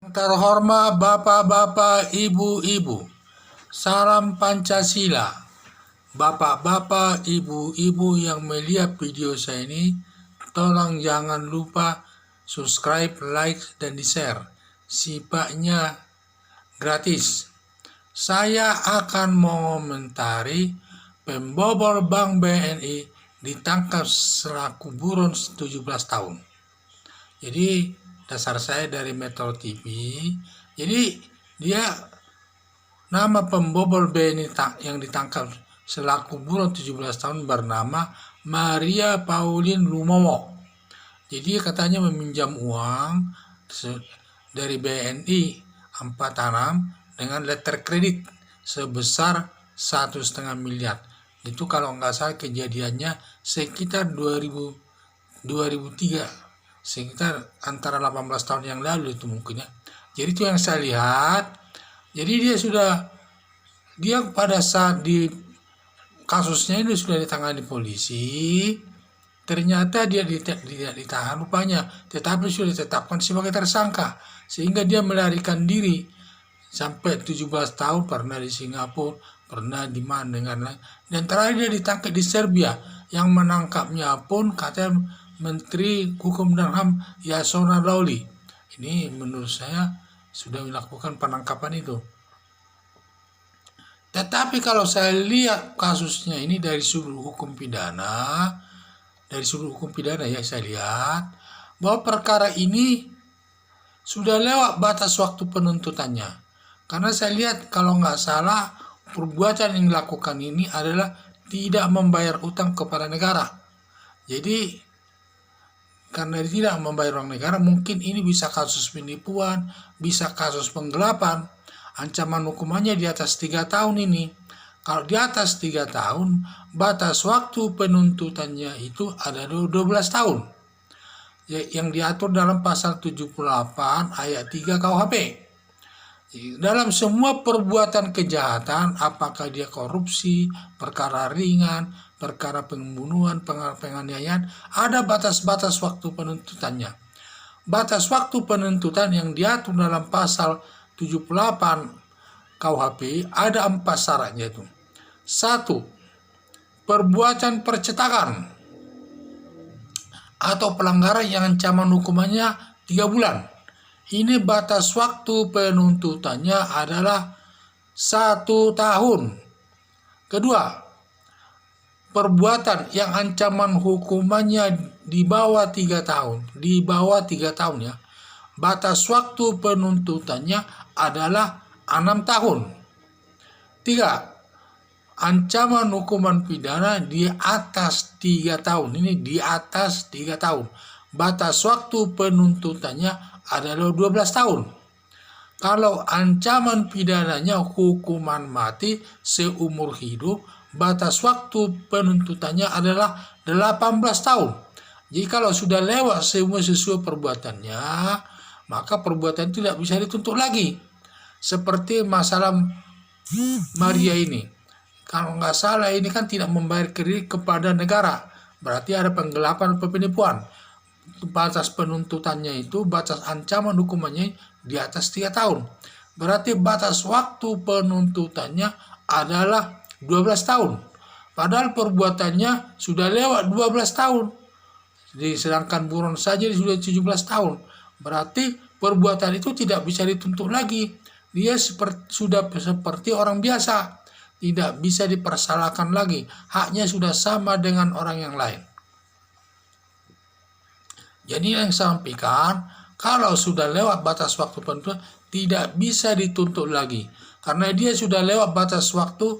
Terhormat Bapak-Bapak, Ibu-Ibu, salam Pancasila. Bapak-bapak, Ibu-Ibu yang melihat video saya ini, tolong jangan lupa subscribe, like, dan di-share. Sifatnya gratis. Saya akan mengomentari pembobol Bank BNI ditangkap selaku buron 17 tahun. Jadi dasar saya dari Metro TV. Jadi dia nama pembobol BNI yang ditangkap selaku buron 17 tahun bernama Maria Pauline Lumowo. Jadi katanya meminjam uang dari BNI 46 dengan letter kredit sebesar 1,5 miliar. Itu kalau nggak salah kejadiannya sekitar 2003, sekitar antara 18 tahun yang lalu itu mungkin ya. Jadi itu yang saya lihat. Jadi dia pada saat di kasusnya ini sudah ditangani polisi. Ternyata dia tidak ditahan rupanya, tetapi sudah ditetapkan sebagai tersangka, sehingga dia melarikan diri sampai 17 tahun, pernah di Singapura, pernah di mana dan terakhir dia ditangkap di Serbia. Yang menangkapnya pun katanya Menteri Hukum dan HAM Yasona Lawli. Ini menurut saya sudah melakukan penangkapan itu. Tetapi kalau saya lihat kasusnya ini dari sudut hukum pidana, ya saya lihat bahwa perkara ini sudah lewat batas waktu penuntutannya. Karena saya lihat kalau nggak salah perbuatan yang dilakukan ini adalah tidak membayar utang kepada negara. Jadi karena tidak membayar uang negara, mungkin ini bisa kasus penipuan, bisa kasus penggelapan. Ancaman hukumannya di atas 3 tahun ini. Kalau di atas 3 tahun, batas waktu penuntutannya itu ada 12 tahun. Yang diatur dalam pasal 78 ayat 3 KUHP. Dalam semua perbuatan kejahatan, apakah dia korupsi, perkara ringan, perkara pembunuhan, penganiayaan, ada batas-batas waktu penuntutannya. Batas waktu penuntutan yang diatur dalam pasal 78 KUHP ada 4 syaratnya itu. 1. Perbuatan percetakan atau pelanggaran yang ancaman hukumannya 3 bulan. Ini batas waktu penuntutannya adalah 1 tahun. Kedua, perbuatan yang ancaman hukumannya di bawah 3 tahun. Di bawah 3 tahun ya. Batas waktu penuntutannya adalah 6 tahun. 3. Ancaman hukuman pidana di atas 3 tahun. Ini di atas 3 tahun. Batas waktu penuntutannya adalah 12 tahun. Kalau ancaman pidananya hukuman mati seumur hidup, batas waktu penuntutannya adalah 18 tahun. Jadi kalau sudah lewat semua sesuai perbuatannya, maka perbuatan tidak bisa dituntut lagi. Seperti masalah Maria ini. Kalau nggak salah ini kan tidak membayar kredit kepada negara. Berarti ada penggelapan atau penipuan. Batas penuntutannya itu, batas ancaman hukumannya di atas 3 tahun. Berarti batas waktu penuntutannya adalah 12 tahun. Padahal perbuatannya sudah lewat 12 tahun. Sedangkan buron saja sudah 17 tahun. Berarti perbuatan itu tidak bisa dituntut lagi. Dia sudah seperti orang biasa. Tidak bisa dipersalahkan lagi. Haknya sudah sama dengan orang yang lain. Jadi yang saya sampaikan, kalau sudah lewat batas waktu penuntutan, tidak bisa dituntut lagi. Karena dia sudah lewat batas waktu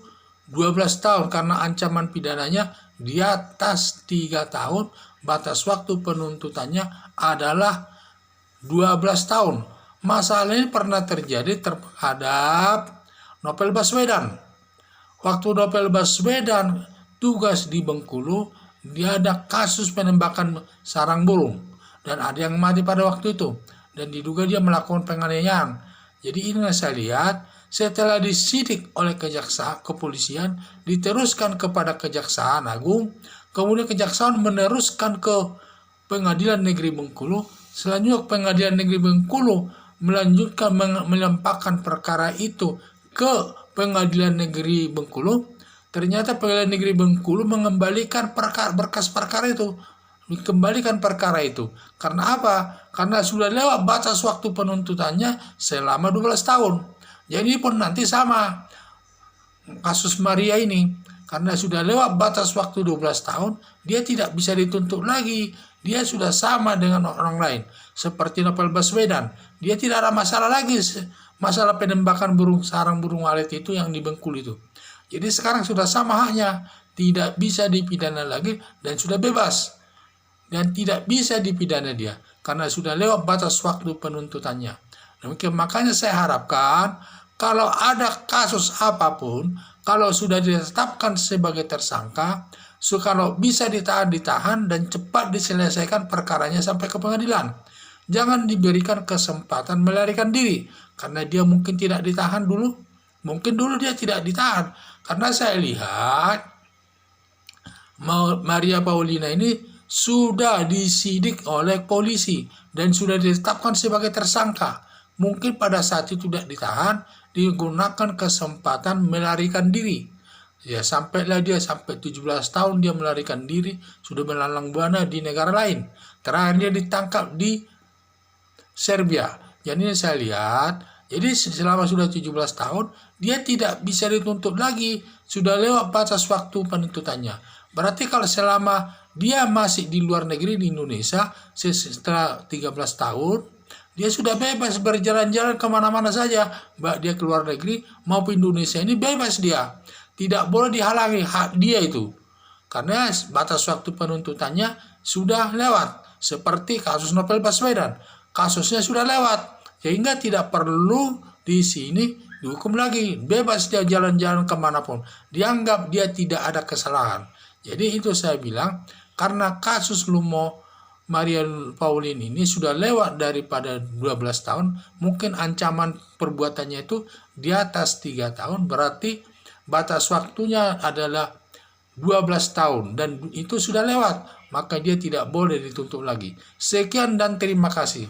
12 tahun. Karena ancaman pidananya di atas 3 tahun, batas waktu penuntutannya adalah 12 tahun. Masalah ini pernah terjadi terhadap Novel Baswedan. Waktu Novel Baswedan tugas di Bengkulu, dia ada kasus penembakan sarang burung. Dan ada yang mati pada waktu itu. Dan diduga dia melakukan penganiayaan. Jadi ini yang saya lihat, setelah disidik oleh kepolisian, diteruskan kepada Kejaksaan Agung, kemudian Kejaksaan meneruskan ke Pengadilan Negeri Bengkulu, selanjutnya Pengadilan Negeri Bengkulu melanjutkan melimpahkan perkara itu ke Pengadilan Negeri Bengkulu, ternyata Pengadilan Negeri Bengkulu mengembalikan berkas perkara itu. Dikembalikan perkara itu. Karena apa? Karena sudah lewat batas waktu penuntutannya selama 12 tahun. Jadi pun nanti sama kasus Maria ini. Karena sudah lewat batas waktu 12 tahun, dia tidak bisa dituntut lagi. Dia sudah sama dengan orang lain. Seperti Novel Baswedan. Dia tidak ada masalah lagi. Masalah penembakan sarang burung walet itu yang di Bengkulu itu. Jadi sekarang sudah sama haknya. Tidak bisa dipidana lagi dan sudah bebas. Dan tidak bisa dipidana dia karena sudah lewat batas waktu penuntutannya. Demikian, makanya saya harapkan kalau ada kasus apapun, kalau sudah ditetapkan sebagai tersangka, kalau bisa ditahan dan cepat diselesaikan perkaranya sampai ke pengadilan. Jangan diberikan kesempatan melarikan diri karena dia mungkin tidak ditahan dulu. Mungkin dulu dia tidak ditahan karena saya lihat Maria Pauline ini sudah disidik oleh polisi dan sudah ditetapkan sebagai tersangka. Mungkin pada saat itu tidak ditahan, digunakan kesempatan melarikan diri. Ya, sampailah dia sampai 17 tahun dia melarikan diri, sudah melalang buana di negara lain. Terakhir dia ditangkap di Serbia. Jadi saya lihat, jadi selama sudah 17 tahun, dia tidak bisa dituntut lagi. Sudah lewat batas waktu penuntutannya. Berarti kalau selama dia masih di luar negeri di Indonesia, setelah 13 tahun, dia sudah bebas berjalan-jalan kemana-mana saja. Baik dia keluar negeri maupun Indonesia ini bebas dia. Tidak boleh dihalangi hak dia itu. Karena batas waktu penuntutannya sudah lewat. Seperti kasus Novel Baswedan. Kasusnya sudah lewat. Sehingga tidak perlu di sini dihukum lagi. Bebas dia jalan-jalan kemanapun. Dianggap dia tidak ada kesalahan. Jadi itu saya bilang, karena kasus Lumo Maria Pauline ini sudah lewat daripada 12 tahun, mungkin ancaman perbuatannya itu di atas 3 tahun, berarti batas waktunya adalah 12 tahun dan itu sudah lewat, maka dia tidak boleh dituntut lagi. Sekian dan terima kasih.